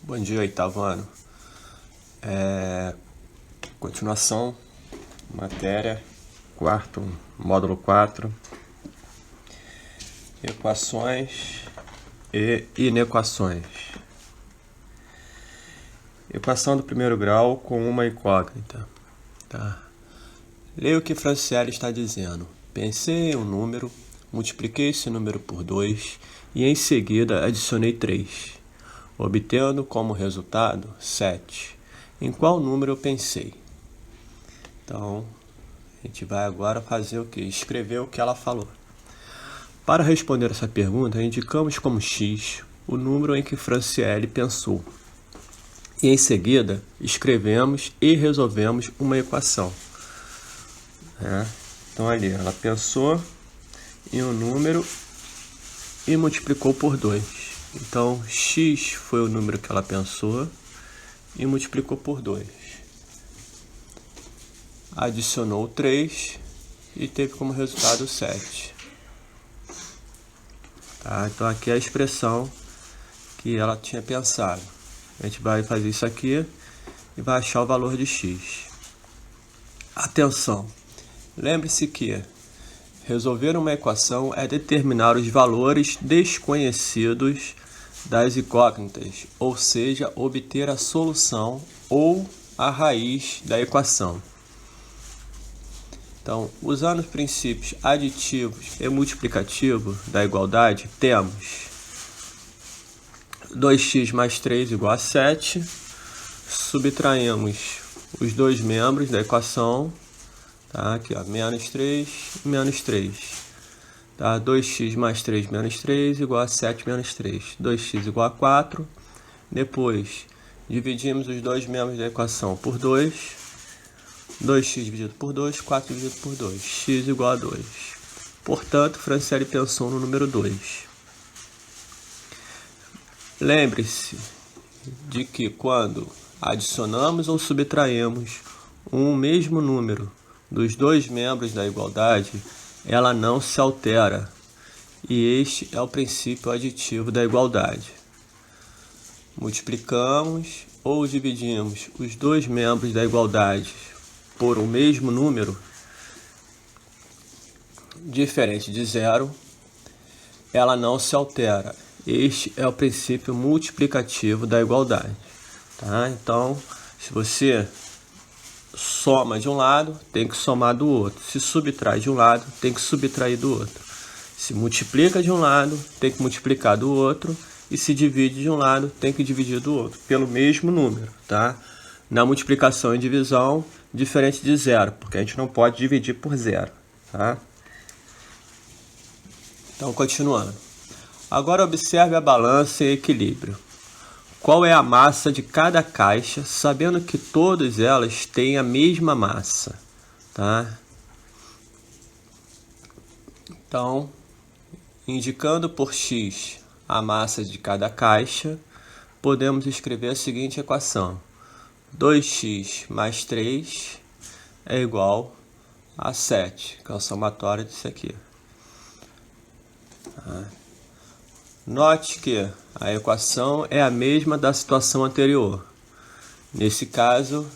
Bom dia, oitavo ano. Continuação, matéria, módulo 4, equações e inequações. Equação do primeiro grau com uma incógnita. Tá? Leia o que Franciele está dizendo. Pensei em um número, multipliquei esse número por 2 e em seguida adicionei 3, obtendo como resultado 7. Em qual número eu pensei? Então, a gente vai agora fazer o quê? Escrever o que ela falou. Para responder essa pergunta, indicamos como x o número em que Franciele pensou. E em seguida, escrevemos e resolvemos uma equação. Então, ali, ela pensou em um número e multiplicou por 2. Então, x foi o número que ela pensou e multiplicou por 2. Adicionou 3 e teve como resultado 7. Tá? Então, aqui é a expressão que ela tinha pensado. A gente vai fazer isso aqui e vai achar o valor de x. Atenção! Lembre-se que resolver uma equação é determinar os valores desconhecidos das incógnitas, ou seja, obter a solução ou a raiz da equação. Então, usando os princípios aditivos e multiplicativos da igualdade, temos 2x mais 3 igual a 7. Subtraímos os dois membros da equação. Tá? Aqui, ó, menos 3 e menos 3. Tá? 2x mais 3 menos 3 igual a 7 menos 3. 2x igual a 4. Depois, dividimos os dois membros da equação por 2. 2x dividido por 2, 4 dividido por 2. X igual a 2. Portanto, Franciele pensou no número 2. Lembre-se de que quando adicionamos ou subtraímos um mesmo número dos dois membros da igualdade, ela não se altera. E este é o princípio aditivo da igualdade. Multiplicamos ou dividimos os dois membros da igualdade por um mesmo número diferente de zero, ela não se altera. Este é o princípio multiplicativo da igualdade. Tá? Então, se você soma de um lado, tem que somar do outro. Se subtrai de um lado, tem que subtrair do outro. Se multiplica de um lado, tem que multiplicar do outro. E se divide de um lado, tem que dividir do outro, pelo mesmo número. Tá? Na multiplicação e divisão, diferente de zero, porque a gente não pode dividir por zero. Tá? Então, continuando. Agora observe a balança e equilíbrio. Qual é a massa de cada caixa, sabendo que todas elas têm a mesma massa? Tá? Então, indicando por x a massa de cada caixa, podemos escrever a seguinte equação. 2x mais 3 é igual a 7, que é o somatório disso aqui. Tá? Note que a equação é a mesma da situação anterior. Nesse caso,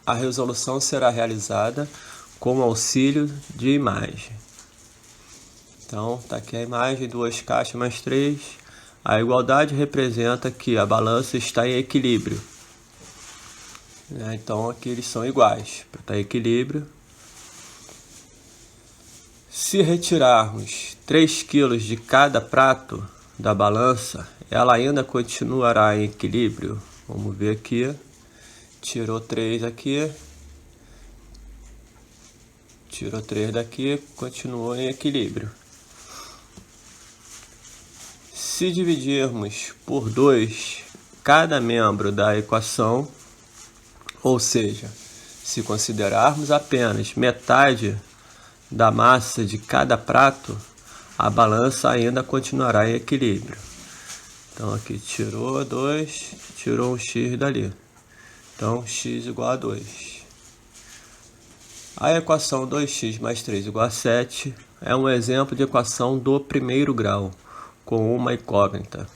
a resolução será realizada com o auxílio de imagem. Então, está aqui a imagem, 2 caixas mais 3. A igualdade representa que a balança está em equilíbrio. Então, aqui eles são iguais. Para estar em equilíbrio, se retirarmos 3 kg de cada prato da balança, ela ainda continuará em equilíbrio. Vamos ver aqui. Tirou 3 aqui. Tirou 3 daqui, continuou em equilíbrio. Se dividirmos por 2 cada membro da equação, ou seja, se considerarmos apenas metade da massa de cada prato, a balança ainda continuará em equilíbrio. Então, aqui tirou 2, tirou um x dali. Então, x igual a 2. A equação 2x mais 3 igual a 7 é um exemplo de equação do primeiro grau, com uma incógnita.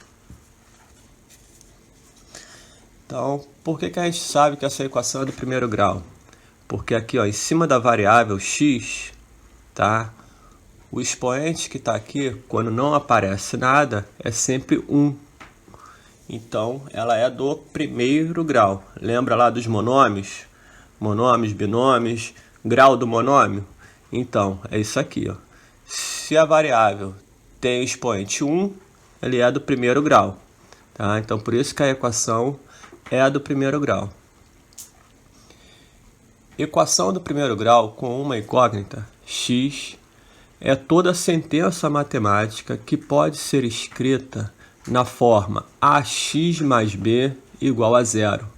Então, por que a gente sabe que essa equação é do primeiro grau? Porque aqui, ó, em cima da variável x, tá? O expoente que está aqui, quando não aparece nada, é sempre 1. Então, ela é do primeiro grau. Lembra lá dos monômios? Monômios, binômios, grau do monômio? Então, é isso aqui, ó. Se a variável tem expoente 1, ele é do primeiro grau. Tá? Então, por isso que a equação é a do primeiro grau. Equação do primeiro grau com uma incógnita, x, é toda sentença matemática que pode ser escrita na forma ax mais b igual a zero.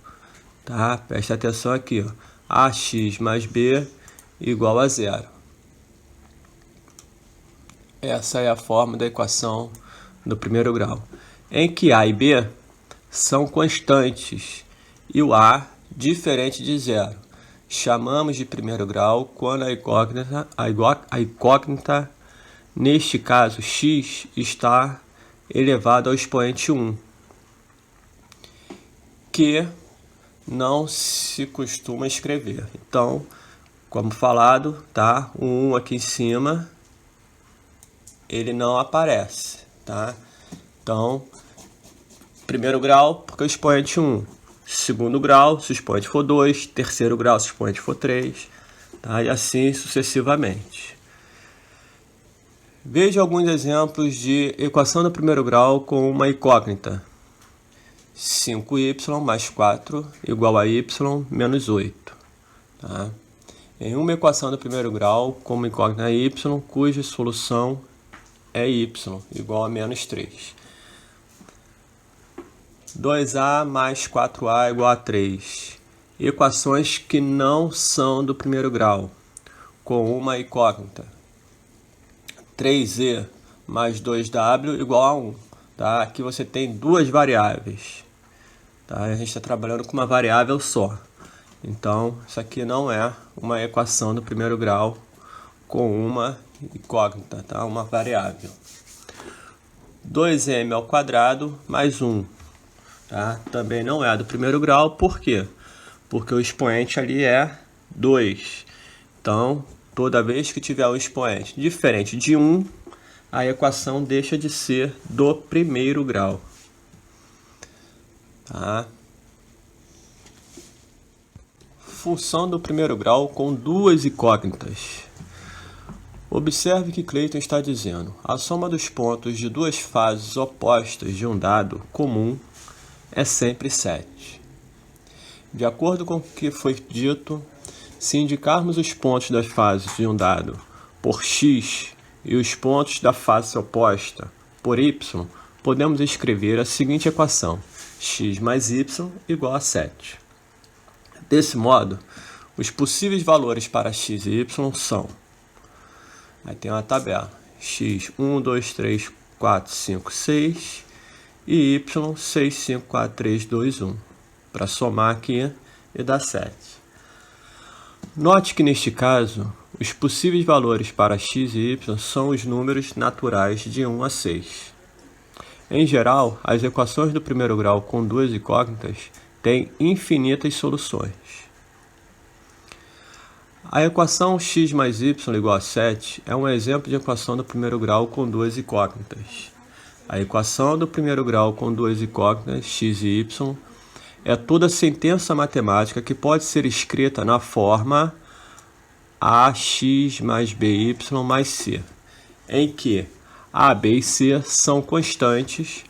Tá? Preste atenção aqui, ó. Ax mais b igual a zero. Essa é a forma da equação do primeiro grau, em que a e b são constantes e o a diferente de zero. Chamamos de primeiro grau quando a incógnita, neste caso x, está elevado ao expoente 1, que não se costuma escrever. Então, como falado, tá? O 1 aqui em cima, ele não aparece, tá? Então, primeiro grau, porque o expoente 1. Segundo grau, se o expoente for 2. Terceiro grau, se o expoente for 3. Tá? E assim sucessivamente. Veja alguns exemplos de equação do primeiro grau com uma incógnita. 5y mais 4 igual a y menos 8. Tá? Em uma equação do primeiro grau com uma incógnita y, cuja solução é y igual a menos 3. 2a mais 4a igual a 3. Equações que não são do primeiro grau, com uma incógnita. 3e mais 2w igual a 1. Tá? Aqui você tem duas variáveis. Tá? A gente está trabalhando com uma variável só. Então, isso aqui não é uma equação do primeiro grau com uma incógnita, tá? Uma variável. 2m ao quadrado mais 1. Tá? Também não é do primeiro grau, por quê? Porque o expoente ali é 2. Então, toda vez que tiver um expoente diferente de 1, a equação deixa de ser do primeiro grau. Tá? Função do primeiro grau com duas incógnitas. Observe que Clayton está dizendo: a soma dos pontos de duas fases opostas de um dado comum é sempre 7. De acordo com o que foi dito, se indicarmos os pontos das fases de um dado por x e os pontos da face oposta por y, podemos escrever a seguinte equação: x mais y igual a 7. Desse modo, os possíveis valores para x e y são... Aí tem uma tabela. X, 1, 2, 3, 4, 5, 6... e y, 6, 5, 4, 3, 2, 1. Para somar aqui e dar 7. Note que neste caso, os possíveis valores para x e y são os números naturais de 1 a 6. Em geral, as equações do primeiro grau com duas incógnitas têm infinitas soluções. A equação x mais y igual a 7 é um exemplo de equação do primeiro grau com duas incógnitas. A equação do primeiro grau com duas incógnitas, x e y, é toda sentença matemática que pode ser escrita na forma ax mais by mais c, em que a, b e c são constantes,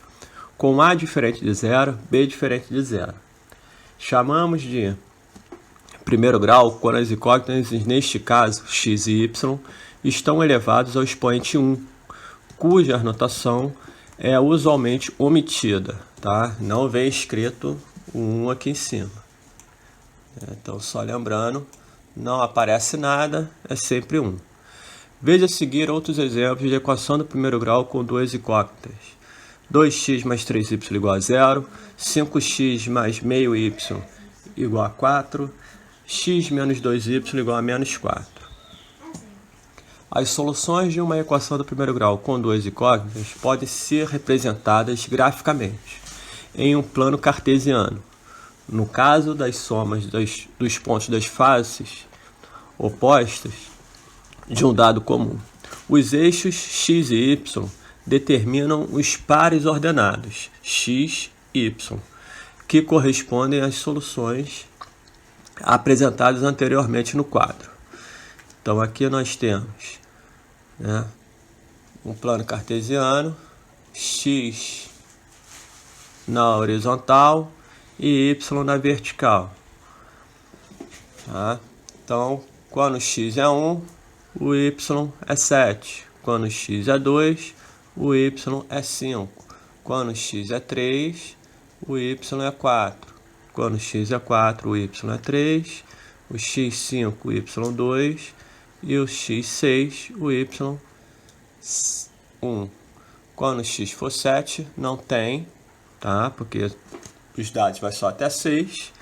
com a diferente de zero, b diferente de zero. Chamamos de primeiro grau quando as incógnitas, neste caso, x e y, estão elevados ao expoente 1, cuja notação é usualmente omitida, tá? Não vem escrito o 1 aqui em cima. Então, só lembrando, não aparece nada, é sempre 1. Veja a seguir outros exemplos de equação do primeiro grau com duas incógnitas. 2x mais 3y igual a 0, 5x mais meio y igual a 4, x menos 2y igual a menos 4. As soluções de uma equação do primeiro grau com duas incógnitas podem ser representadas graficamente em um plano cartesiano. no caso das somas dos pontos das faces opostas de um dado comum. Os eixos x e y determinam os pares ordenados x e y, que correspondem às soluções apresentadas anteriormente no quadro. Então aqui nós temos, um plano cartesiano, x na horizontal e y na vertical. Tá? Então, quando x é 1, o y é 7. Quando x é 2, o y é 5. Quando x é 3, o y é 4. Quando x é 4, o y é 3. O x5, o y2. E o x6, o y1. Quando x for 7, não tem, tá? Porque os dados vai só até 6.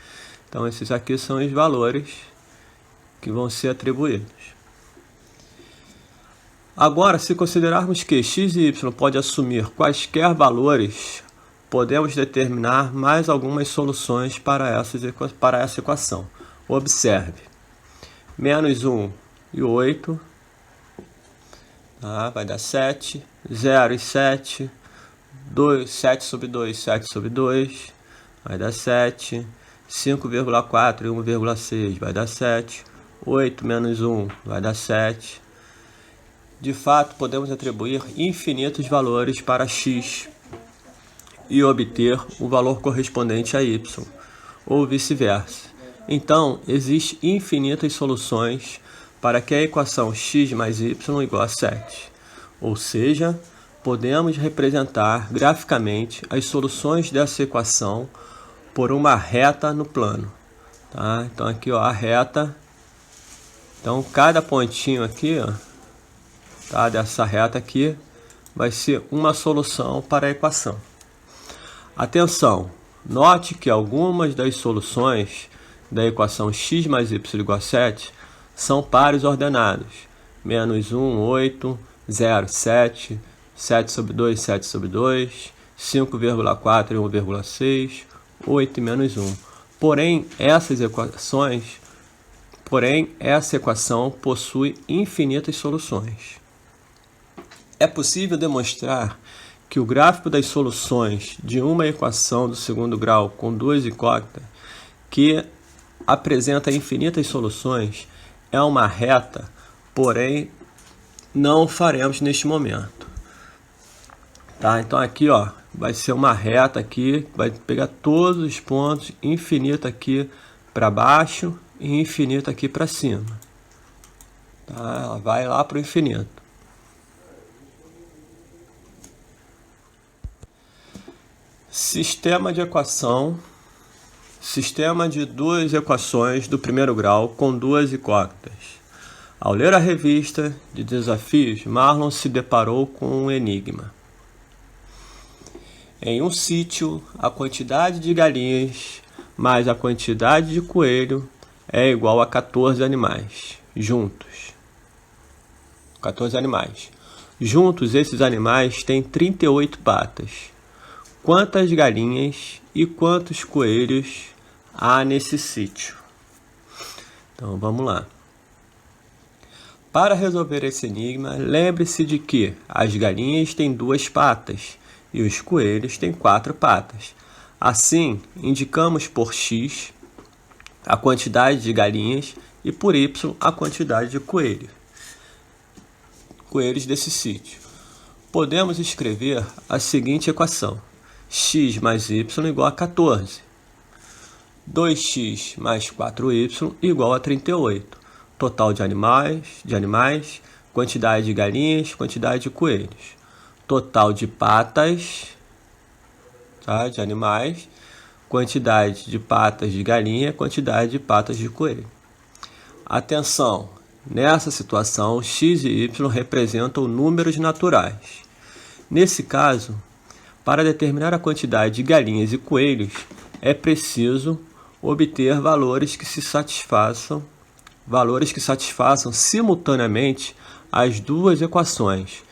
Então, esses aqui são os valores que vão ser atribuídos. Agora, se considerarmos que x e y pode assumir quaisquer valores, podemos determinar mais algumas soluções para essa equação. Observe. Menos 1 e 8, vai dar 7. 0 e 7. 7 sobre 2, 7 sobre 2, vai dar 7. 5,4 e 1,6 vai dar 7. 8 menos 1 vai dar 7. De fato, podemos atribuir infinitos valores para x e obter o valor correspondente a y, ou vice-versa. Então, existem infinitas soluções para que a equação x mais y igual a 7. Ou seja, podemos representar graficamente as soluções dessa equação por uma reta no plano. Tá? Então, aqui a reta. Então, cada pontinho aqui, dessa reta aqui, vai ser uma solução para a equação. Atenção, note que algumas das soluções da equação x mais y igual a 7 são pares ordenados. Menos 1, 8, 0, 7, 7 sobre 2, 7 sobre 2, 5,4 e 1,6, 8 e menos 1. Porém, essa equação possui infinitas soluções. É possível demonstrar que o gráfico das soluções de uma equação do segundo grau com duas incógnitas, que apresenta infinitas soluções, é uma reta, porém não o faremos neste momento. Tá? Então aqui vai ser uma reta aqui, vai pegar todos os pontos, infinito aqui para baixo e infinito aqui para cima. Tá? Ela vai lá para o infinito. Sistema de equação. Sistema de duas equações do primeiro grau com duas incógnitas. Ao ler a revista de desafios, Marlon se deparou com um enigma. Em um sítio, a quantidade de galinhas mais a quantidade de coelho é igual a 14 animais, juntos. 14 animais. Juntos, esses animais têm 38 patas. Quantas galinhas e quantos coelhos há nesse sítio? Então, vamos lá. Para resolver esse enigma, lembre-se de que as galinhas têm 2 patas e os coelhos têm 4 patas. Assim, indicamos por x a quantidade de galinhas e por y a quantidade de coelhos desse sítio. Podemos escrever a seguinte equação: x mais y igual a 14. 2x mais 4y igual a 38. Total de animais, quantidade de galinhas, quantidade de coelhos. Total de patas, de animais, quantidade de patas de galinha, quantidade de patas de coelho. Atenção, nessa situação, x e y representam números naturais. Nesse caso, para determinar a quantidade de galinhas e coelhos, é preciso obter valores que satisfaçam simultaneamente as duas equações.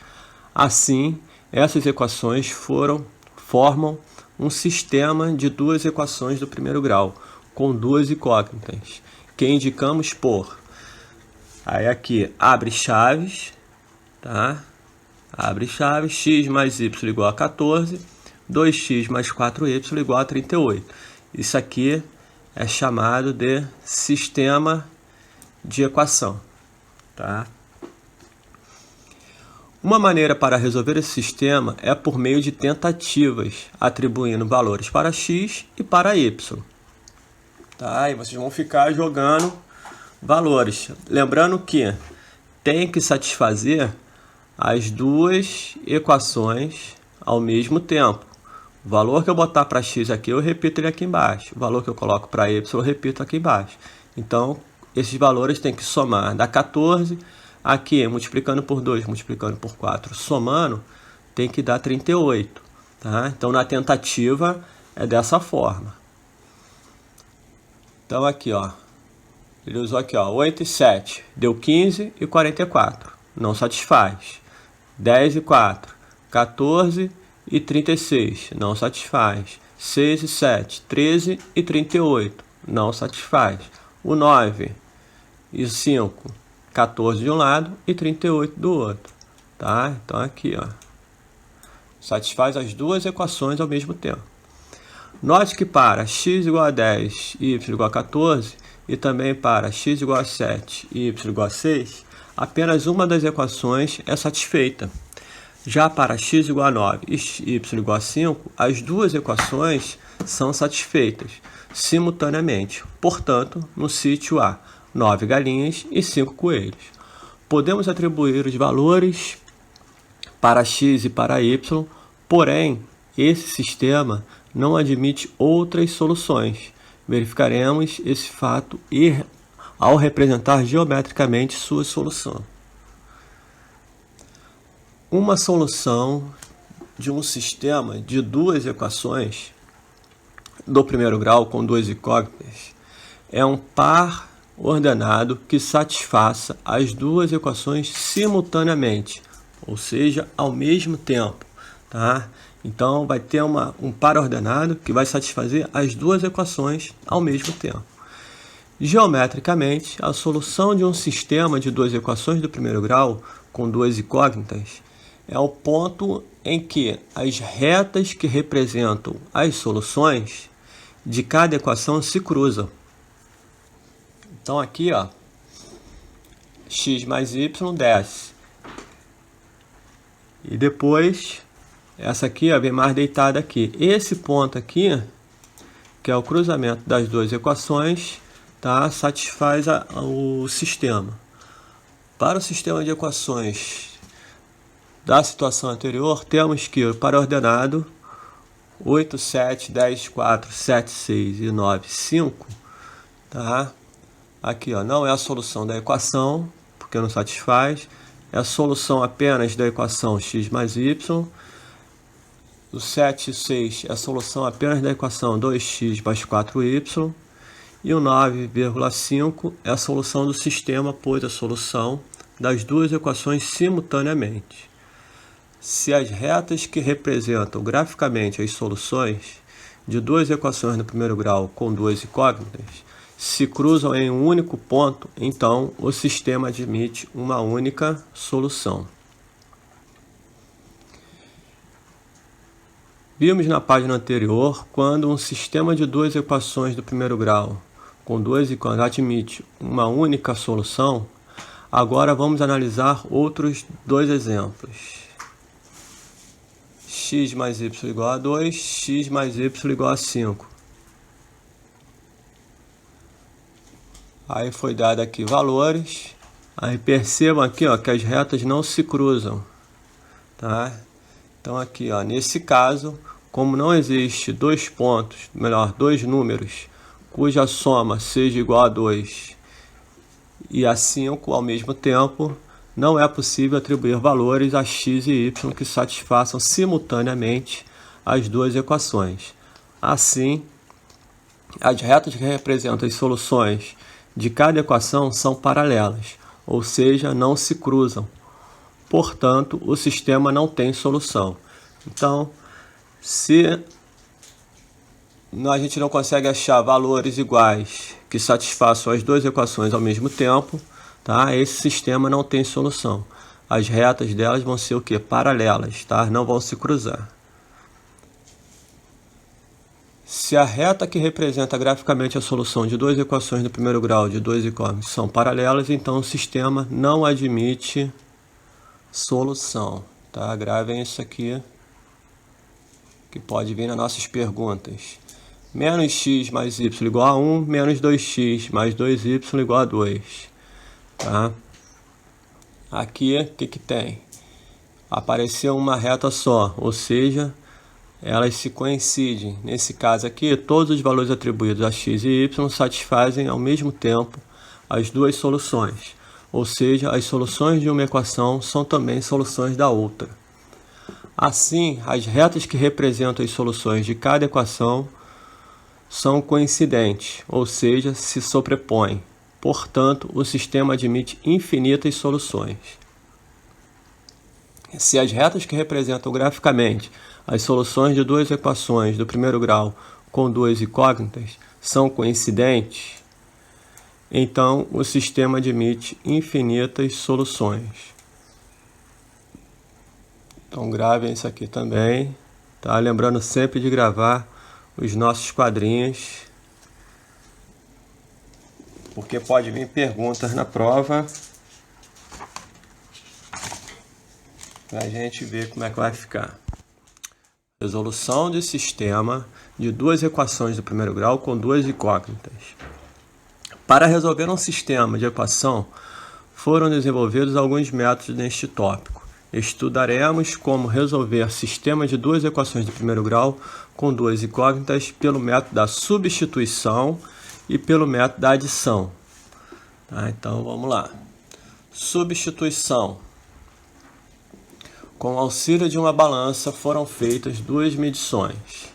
Assim, essas equações formam um sistema de duas equações do primeiro grau, com duas incógnitas, que indicamos por... Aí aqui, abre chaves, tá? Abre chaves, x mais y igual a 14, 2x mais 4y igual a 38. Isso aqui é chamado de sistema de equação, tá? Uma maneira para resolver esse sistema é por meio de tentativas, atribuindo valores para x e para y. Tá? E vocês vão ficar jogando valores. Lembrando que tem que satisfazer as duas equações ao mesmo tempo. O valor que eu botar para x aqui, eu repito ele aqui embaixo. O valor que eu coloco para y, eu repito aqui embaixo. Então, esses valores têm que somar. Dá 14, aqui, multiplicando por 2, multiplicando por 4, somando, tem que dar 38. Tá? Então, na tentativa, é dessa forma. Então, aqui, ó. Ele usou aqui, ó, 8 e 7. Deu 15 e 44. Não satisfaz. 10 e 4. 14 e 36. Não satisfaz. 6 e 7. 13 e 38. Não satisfaz. O 9 e 5. 14 de um lado e 38 do outro. Tá? Então, aqui, ó. Satisfaz as duas equações ao mesmo tempo. Note que para x igual a 10 e y igual a 14, e também para x igual a 7 e y igual a 6, apenas uma das equações é satisfeita. Já para x igual a 9 e y igual a 5, as duas equações são satisfeitas simultaneamente. Portanto, no sítio há 9 galinhas e 5 coelhos. Podemos atribuir os valores para x e para y, porém, esse sistema não admite outras soluções. Verificaremos esse fato ao representar geometricamente sua solução. Uma solução de um sistema de duas equações do primeiro grau com duas incógnitas é um par ordenado que satisfaça as duas equações simultaneamente, ou seja, ao mesmo tempo, tá? Então, vai ter um par ordenado que vai satisfazer as duas equações ao mesmo tempo. Geometricamente, a solução de um sistema de duas equações do primeiro grau com duas incógnitas é o ponto em que as retas que representam as soluções de cada equação se cruzam. Então, aqui, ó, x mais y desce. E depois... essa aqui, ó, vem mais deitada aqui. Esse ponto aqui, que é o cruzamento das duas equações, tá, satisfaz o sistema. Para o sistema de equações da situação anterior, temos que o par ordenado 8, 7, 10, 4, 7, 6 e 9, 5. Tá? Aqui, ó, não é a solução da equação, porque não satisfaz. É a solução apenas da equação x mais y. O 7 e 6 é a solução apenas da equação 2x mais 4y. E o 9,5 é a solução do sistema, pois a solução das duas equações simultaneamente. Se as retas que representam graficamente as soluções de duas equações no primeiro grau com duas incógnitas se cruzam em um único ponto, então o sistema admite uma única solução. Vimos na página anterior quando um sistema de duas equações do primeiro grau com duas incógnitas admite uma única solução. Agora vamos analisar outros dois exemplos. X mais y igual a 2, x mais y igual a 5. Aí foi dado aqui valores. Aí percebam aqui, ó, que as retas não se cruzam. Tá? Então aqui, ó, nesse caso, como não existe dois pontos, melhor, dois números, cuja soma seja igual a 2 e a 5 ao mesmo tempo, não é possível atribuir valores a x e y que satisfaçam simultaneamente as duas equações. Assim, as retas que representam as soluções de cada equação são paralelas, ou seja, não se cruzam. Portanto, o sistema não tem solução. Então, se a gente não consegue achar valores iguais que satisfaçam as duas equações ao mesmo tempo, tá? Esse sistema não tem solução. As retas delas vão ser o quê? Paralelas, tá? Não vão se cruzar. Se a reta que representa graficamente a solução de duas equações do primeiro grau de dois incógnitos são paralelas, então o sistema não admite solução, tá? Gravem isso aqui, que pode vir nas nossas perguntas. Menos x mais y igual a 1, menos 2x mais 2y igual a 2. Tá? Aqui, o que tem? Apareceu uma reta só, ou seja, elas se coincidem. Nesse caso aqui, todos os valores atribuídos a x e y satisfazem ao mesmo tempo as duas soluções. Ou seja, as soluções de uma equação são também soluções da outra. Assim, as retas que representam as soluções de cada equação são coincidentes, ou seja, se sobrepõem. Portanto, o sistema admite infinitas soluções. Se as retas que representam graficamente as soluções de duas equações do primeiro grau com duas incógnitas são coincidentes, então o sistema admite infinitas soluções. Então gravem isso aqui também, tá? Lembrando sempre de gravar os nossos quadrinhos, porque pode vir perguntas na prova para a gente ver como é que vai ficar. Resolução de sistema de duas equações do primeiro grau com duas incógnitas. Para resolver um sistema de equação, foram desenvolvidos alguns métodos neste tópico. Estudaremos como resolver sistemas de duas equações de primeiro grau com duas incógnitas pelo método da substituição e pelo método da adição. Tá, então vamos lá. Substituição. Com o auxílio de uma balança foram feitas duas medições.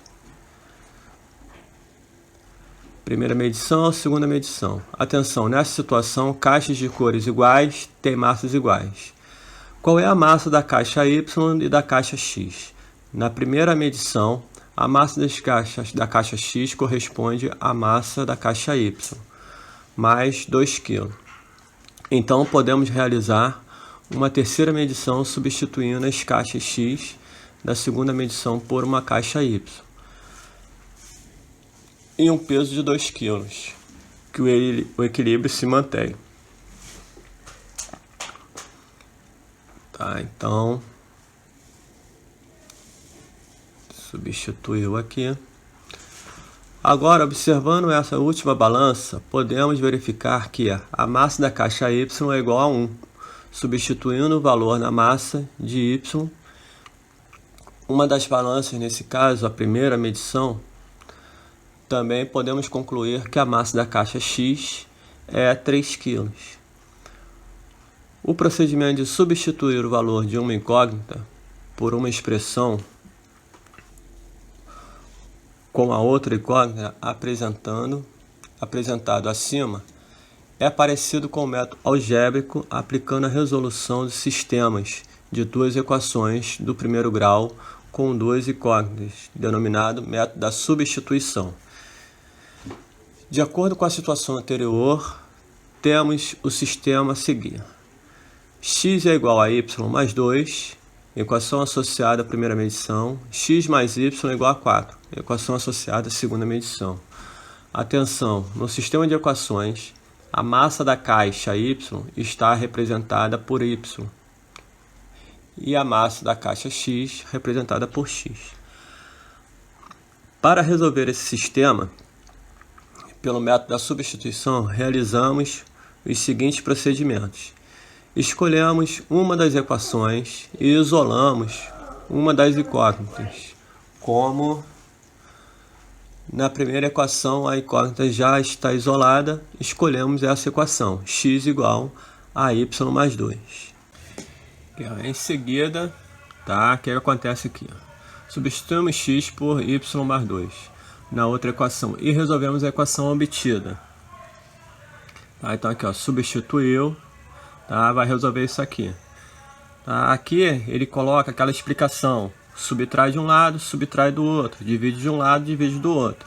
Primeira medição, segunda medição. Atenção, nessa situação, caixas de cores iguais têm massas iguais. Qual é a massa da caixa Y e da caixa X? Na primeira medição, a massa das caixas da caixa X corresponde à massa da caixa Y, mais 2 kg. Então, podemos realizar uma terceira medição substituindo as caixas X da segunda medição por uma caixa Y. E um peso de 2 kg, que o equilíbrio se mantém. Tá, então, substituiu aqui. Agora, observando essa última balança, podemos verificar que a massa da caixa Y é igual a 1. Substituindo o valor na massa de Y, uma das balanças, nesse caso, a primeira medição, também podemos concluir que a massa da caixa X é 3 kg. O procedimento de substituir o valor de uma incógnita por uma expressão com a outra incógnita apresentado acima é parecido com o método algébrico aplicando a resolução de sistemas de duas equações do primeiro grau com duas incógnitas, denominado método da substituição. De acordo com a situação anterior, temos o sistema a seguir. X é igual a y mais 2, equação associada à primeira medição. X mais y é igual a 4, equação associada à segunda medição. Atenção, no sistema de equações, a massa da caixa y está representada por y e a massa da caixa x representada por x. Para resolver esse sistema, pelo método da substituição, realizamos os seguintes procedimentos. Escolhemos uma das equações e isolamos uma das incógnitas. Como na primeira equação a incógnita já está isolada, escolhemos essa equação, x igual a y mais 2. Em seguida, tá, o que acontece aqui? Substituímos x por y mais 2 na outra equação e resolvemos a equação obtida. Tá, então aqui, ó, substituiu. Tá, vai resolver isso aqui. Tá, aqui ele coloca aquela explicação. Subtrai de um lado, subtrai do outro. Divide de um lado, divide do outro.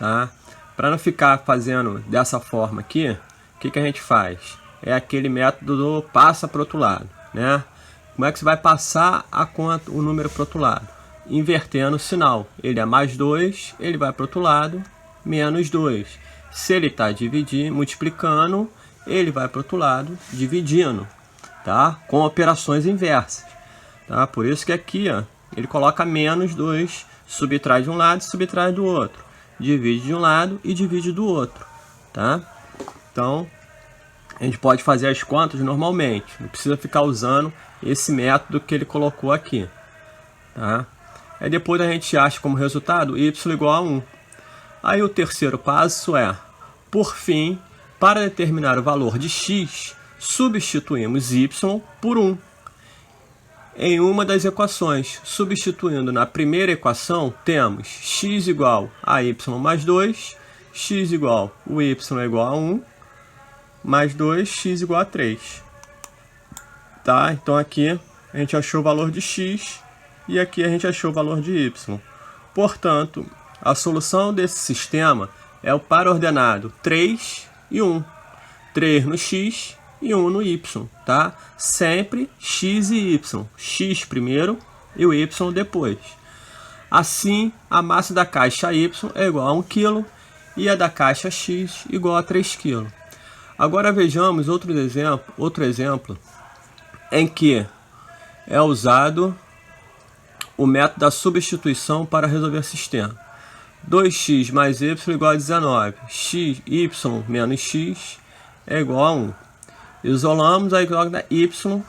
tá? Para não ficar fazendo dessa forma aqui, o que a gente faz? É aquele método do passa para o outro lado, né? Como é que você vai passar o número para o outro lado? Invertendo o sinal. Ele é mais 2, ele vai para o outro lado, menos 2. Se ele está multiplicando, ele vai para o outro lado, dividindo, tá? Com operações inversas, tá? Por isso que aqui, ó, ele coloca menos 2, subtrai de um lado e subtrai do outro. Divide de um lado e divide do outro, tá? Então, a gente pode fazer as contas normalmente, não precisa ficar usando esse método que ele colocou aqui, tá? Aí depois a gente acha como resultado y igual a 1. Aí o terceiro passo é, por fim, para determinar o valor de x, substituímos y por 1. Em uma das equações, substituindo na primeira equação, temos x igual a y mais 2, x igual o y igual a 1, mais 2, x igual a 3. Tá? Então aqui a gente achou o valor de x e aqui a gente achou o valor de y. Portanto, a solução desse sistema é o par ordenado 3 e 1. 3 no x e 1 no y, tá? Sempre x e y. X primeiro e o y depois. Assim, a massa da caixa y é igual a 1 kg e a da caixa x igual a 3 kg. Agora vejamos outro exemplo em que é usado o método da substituição para resolver o sistema. 2x mais y igual a 19. Y menos x é igual a 1. Isolamos a igual da y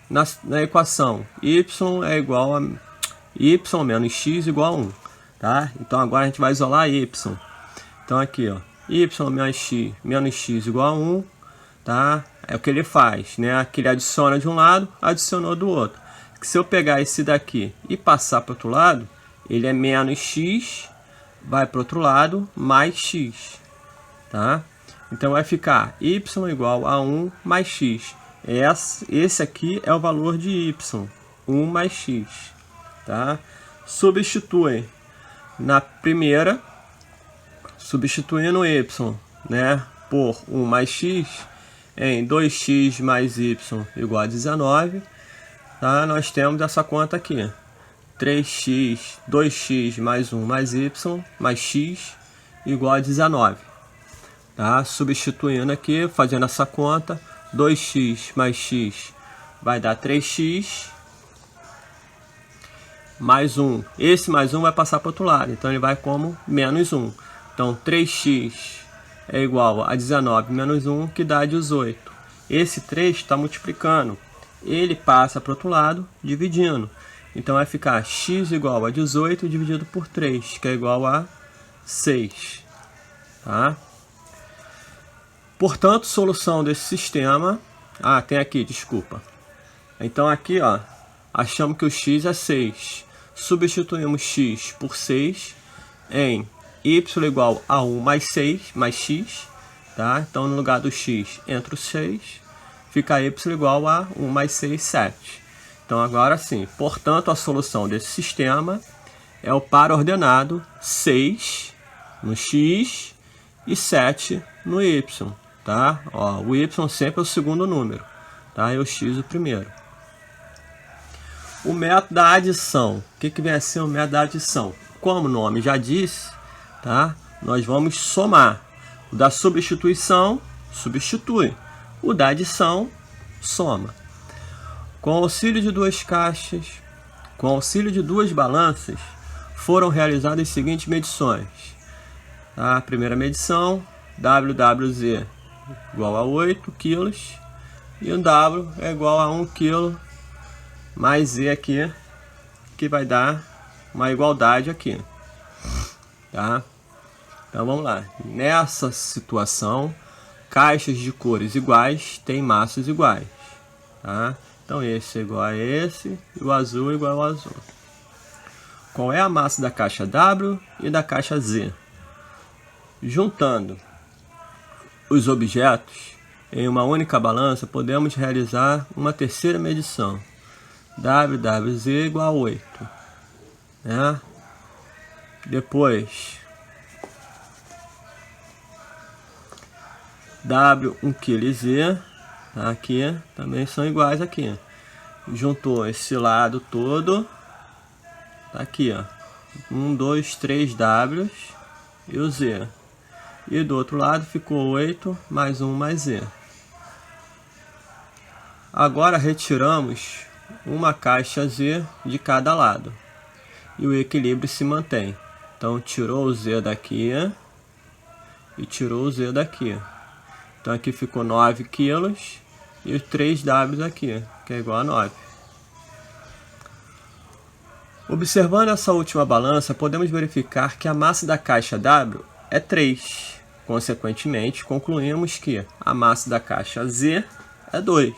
na equação. Y é igual a y menos x igual a 1. Tá? Então agora a gente vai isolar y. Então aqui, ó, y menos x igual a 1. Tá? É o que ele faz, né? Aqui ele adiciona de um lado, adicionou do outro. Se eu pegar esse daqui e passar para o outro lado, ele é menos x, vai para o outro lado, mais x. Tá? Então vai ficar y igual a 1 mais x. Esse aqui é o valor de y, 1 mais x. Tá? Substitui na primeira, substituindo o y, né, por 1 mais x, em 2x mais y igual a 19, tá? Nós temos essa conta aqui. 3x, 2x mais 1 mais y mais x igual a 19. Tá? Substituindo aqui, fazendo essa conta, 2x mais x vai dar 3x mais 1. Esse mais 1 vai passar para o outro lado, então ele vai como menos 1. Então 3x é igual a 19 menos 1, que dá 18. Esse 3 está multiplicando, ele passa para o outro lado, dividindo. Então vai ficar x igual a 18 dividido por 3, que é igual a 6. Tá? Portanto, solução desse sistema... Ah, tem aqui, desculpa. Então aqui, ó, achamos que o x é 6. Substituímos x por 6 em y igual a 1 mais 6, mais x. Tá? Então, no lugar do x, entra o 6, fica y igual a 1 mais 6, 7. Então, agora sim, portanto, a solução desse sistema é o par ordenado 6 no x e 7 no y. Tá? Ó, o y sempre é o segundo número, tá? E o x o primeiro. O método da adição. O que vem a ser o método da adição? Como o nome já disse, tá? Nós vamos somar. O da substituição, substitui. O da adição, soma. Com auxílio de duas caixas, com auxílio de duas balanças, foram realizadas as seguintes medições. A primeira medição, WWZ igual a 8 kg e o W é igual a 1 kg mais Z aqui, que vai dar uma igualdade aqui. Tá? Então vamos lá. Nessa situação, caixas de cores iguais têm massas iguais. Tá? Então esse é igual a esse e o azul é igual ao azul. Qual é a massa da caixa W e da caixa Z? Juntando os objetos em uma única balança, podemos realizar uma terceira medição. WWZ igual a 8. Né? Depois, W, 1 kg Z, tá? Aqui também são iguais aqui. Juntou esse lado todo, tá aqui, ó. 1, 2, 3 Ws e o Z. E do outro lado ficou 8 mais 1 mais Z. Agora retiramos uma caixa Z de cada lado. E o equilíbrio se mantém. Então tirou o Z daqui e tirou o Z daqui. Então aqui ficou 9 kg e os 3 W aqui, que é igual a 9. Observando essa última balança, podemos verificar que a massa da caixa W é 3. Consequentemente, concluímos que a massa da caixa Z é 2.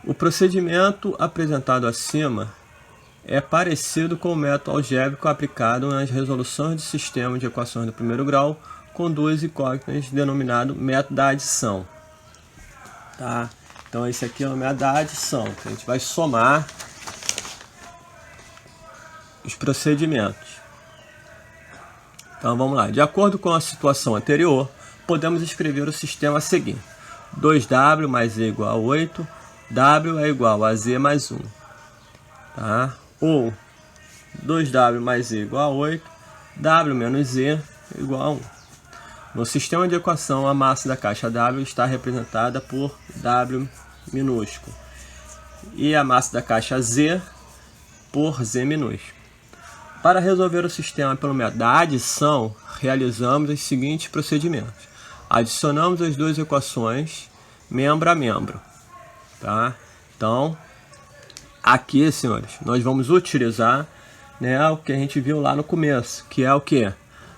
O procedimento apresentado acima é parecido com o método algébrico aplicado nas resoluções de sistemas de equações do primeiro grau com duas incógnitas, denominado método da adição. Tá? Então esse aqui é o método da adição, que a gente vai somar os procedimentos. Então vamos lá. De acordo com a situação anterior, podemos escrever o sistema seguinte: 2W mais Z igual a 8, W é igual a Z mais 1. Tá? Ou 2W mais Z igual a 8, W menos Z igual a 1. No sistema de equação, a massa da caixa W está representada por W minúsculo e a massa da caixa Z por Z minúsculo. Para resolver o sistema pelo método da adição, realizamos os seguintes procedimentos. Adicionamos as duas equações membro a membro. Tá? Então, aqui, senhores, nós vamos utilizar, né, o que a gente viu lá no começo, que é o que?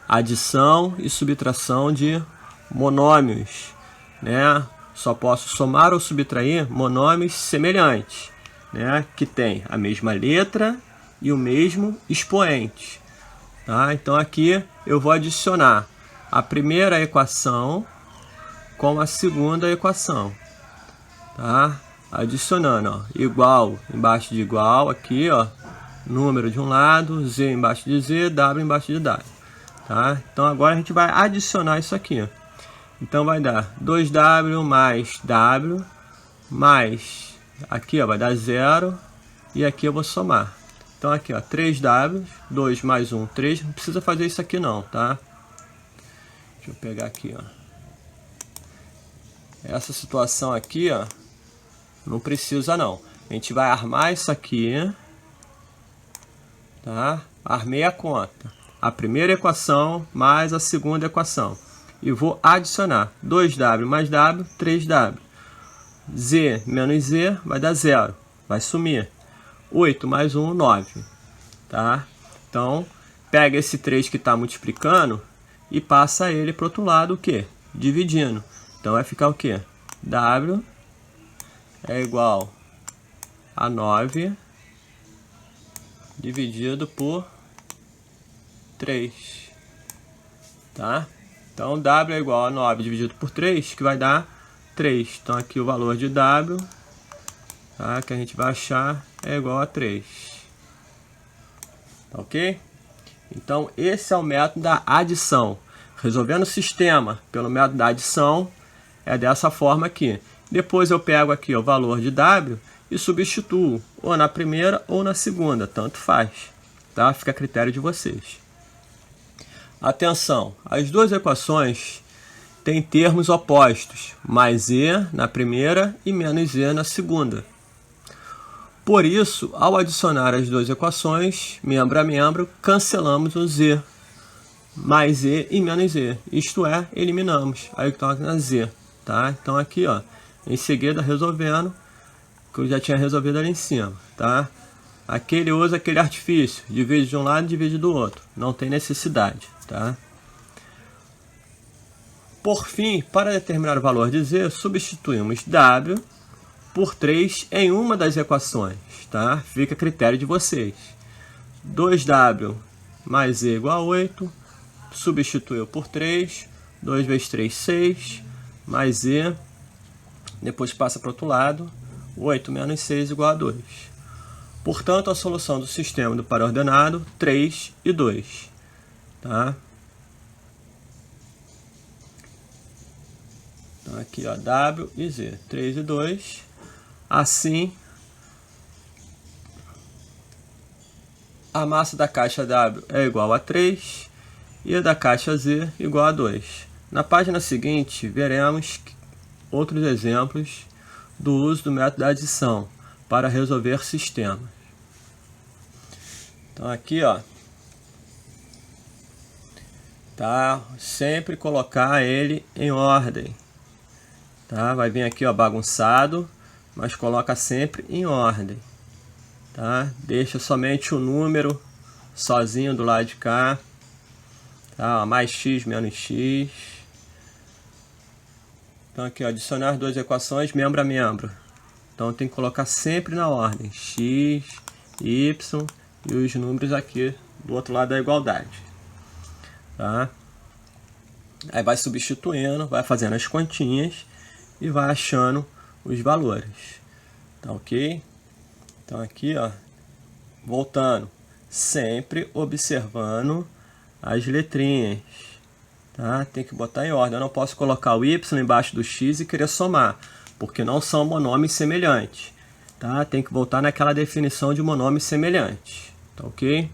Adição e subtração de monômios, né? Só posso somar ou subtrair monômios semelhantes, né, que tem a mesma letra e o mesmo expoente. Tá? Então aqui eu vou adicionar a primeira equação com a segunda equação. Tá? Adicionando, ó, igual embaixo de igual, aqui, ó, número de um lado, Z embaixo de Z, W embaixo de W. Tá? Então agora a gente vai adicionar isso aqui. Então vai dar 2W mais W, mais, aqui, ó, vai dar 0, e aqui eu vou somar. Então aqui, ó, 3W, 2 mais 1, 3, não precisa fazer isso aqui não, tá? Deixa eu pegar aqui, ó. Essa situação aqui, ó, não precisa não. A gente vai armar isso aqui, tá? Armei a conta. A primeira equação mais a segunda equação. E vou adicionar 2W mais W, 3W. Z menos Z vai dar 0. Vai sumir. 8 mais 1, 9. Tá? Então, pega esse 3 que está multiplicando e passa ele para o outro lado, o quê? Dividindo. Então, vai ficar o quê? W é igual a 9 dividido por 3. Tá? Então, W é igual a 9 dividido por 3, que vai dar 3. Então, aqui o valor de W, tá, que a gente vai achar, é igual a 3. Tá, ok? Então, esse é o método da adição. Resolvendo o sistema pelo método da adição, é dessa forma aqui. Depois eu pego aqui o valor de W e substituo, ou na primeira ou na segunda, tanto faz. Tá? Fica a critério de vocês. Atenção, as duas equações têm termos opostos, mais Z na primeira e menos Z na segunda. Por isso, ao adicionar as duas equações, membro a membro, cancelamos o Z, mais Z e menos Z. Isto é, eliminamos. Aí está na Z. Tá? Então aqui, ó, em seguida, resolvendo, que eu já tinha resolvido ali em cima. Tá? Aqui ele usa aquele artifício, divide de um lado e divide do outro. Não tem necessidade. Tá? Por fim, para determinar o valor de Z, substituímos W por 3 em uma das equações. Tá? Fica a critério de vocês. 2W mais Z igual a 8, substituiu por 3, 2 vezes 3, 6, mais Z, depois passa para o outro lado, 8 menos 6 igual a 2. Portanto, a solução do sistema do par ordenado, 3 e 2. Tá? Então aqui, ó, W e Z, 3 e 2. Assim, a massa da caixa W é igual a 3 e a da caixa Z igual a 2. Na página seguinte, veremos outros exemplos do uso do método da adição para resolver sistemas. Então aqui, ó, tá, sempre colocar ele em ordem, tá? Vai vir aqui, ó, bagunçado, mas coloca sempre em ordem, tá? Deixa somente o número sozinho do lado de cá, tá? Mais x menos x. Então aqui, ó, adicionar duas equações membro a membro. Então tem que colocar sempre na ordem x, y e os números aqui do outro lado da igualdade, tá? Aí vai substituindo, vai fazendo as continhas e vai achando os valores, tá ok? Então aqui, ó, voltando, sempre observando as letrinhas, tá? Tem que botar em ordem. Eu não posso colocar o y embaixo do x e querer somar, porque não são monômios semelhantes, tá? Tem que voltar naquela definição de monômio semelhante, tá ok?